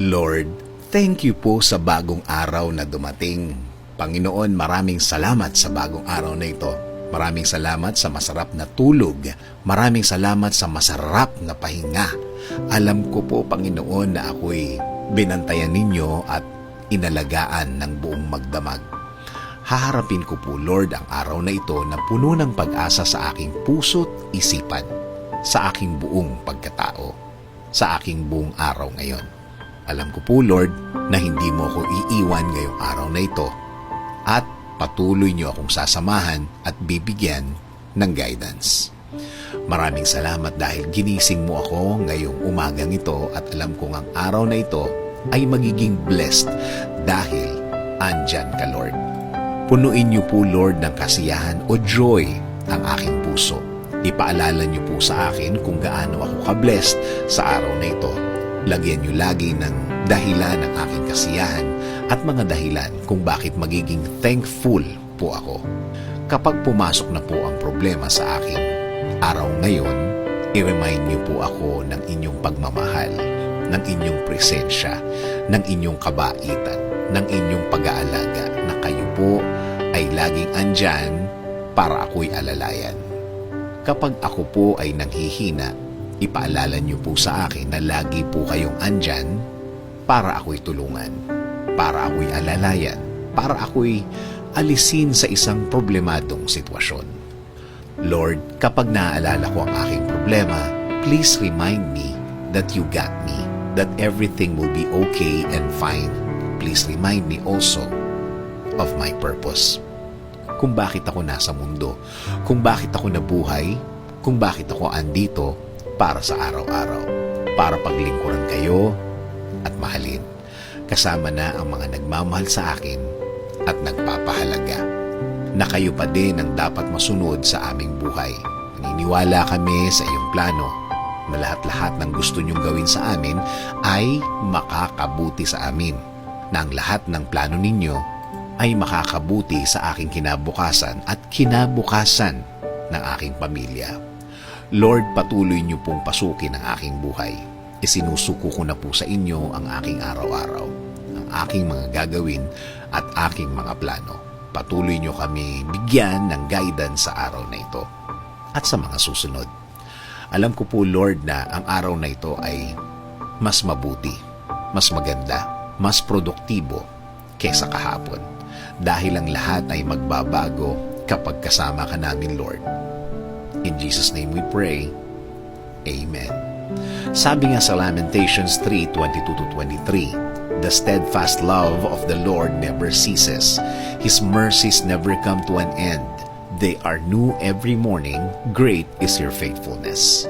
Lord, thank you po sa bagong araw na dumating. Panginoon, maraming salamat sa bagong araw na ito. Maraming salamat sa masarap na tulog. Maraming salamat sa masarap na pahinga. Alam ko po, Panginoon, na ako'y binantayan ninyo at inalagaan ng buong magdamag. Haharapin ko po, Lord, ang araw na ito na puno ng pag-asa sa aking puso't isipan, sa aking buong pagkatao, sa aking buong araw ngayon. Alam ko po, Lord, na hindi mo ako iiwan ngayong araw na ito at patuloy niyo akong sasamahan at bibigyan ng guidance. Maraming salamat dahil ginising mo ako ngayong umagang ito at alam kong ang araw na ito ay magiging blessed dahil andyan ka, Lord. Punuin niyo po, Lord, ng kasiyahan o joy ang aking puso. Ipaalala niyo po sa akin kung gaano ako ka-blessed sa araw na ito. Lagyan niyo lagi ng dahilan ng aking kasiyahan at mga dahilan kung bakit magiging thankful po ako. Kapag pumasok na po ang problema sa aking araw ngayon, i-remind niyo po ako ng inyong pagmamahal, ng inyong presensya, ng inyong kabaitan, ng inyong pag-aalaga na kayo po ay laging andyan para ako'y alalayan. Kapag ako po ay nanghihina, ipaalala niyo po sa akin na lagi po kayong andyan para ako'y tulungan, para ako'y alalayan, para ako'y alisin sa isang problemadong sitwasyon. Lord, kapag naaalala ko ang aking problema, please remind me that you got me, that everything will be okay and fine. Please remind me also of my purpose. Kung bakit ako nasa mundo, kung bakit ako nabuhay, kung bakit ako andito para sa araw-araw, para paglingkuran kayo at mahalin. Kasama na ang mga nagmamahal sa akin at nagpapahalaga na kayo pa din ang dapat masunod sa aming buhay. Naniniwala kami sa iyong plano na lahat-lahat ng gusto niyong gawin sa amin ay makakabuti sa amin, na ang lahat ng plano ninyo ay makakabuti sa aking kinabukasan at kinabukasan ng aking pamilya. Lord, patuloy niyo pong pasukin ang aking buhay. Isinusuko ko na po sa inyo ang aking araw-araw, ang aking mga gagawin at aking mga plano. Patuloy niyo kami bigyan ng guidance sa araw na ito at sa mga susunod. Alam ko po, Lord, na ang araw na ito ay mas mabuti, mas maganda, mas produktibo kaysa kahapon. Dahil ang lahat ay magbabago kapag kasama ka namin, Lord. In Jesus' name we pray. Amen. Sabi nga sa Lamentations 3:22-23, "The steadfast love of the Lord never ceases. His mercies never come to an end. They are new every morning. Great is your faithfulness."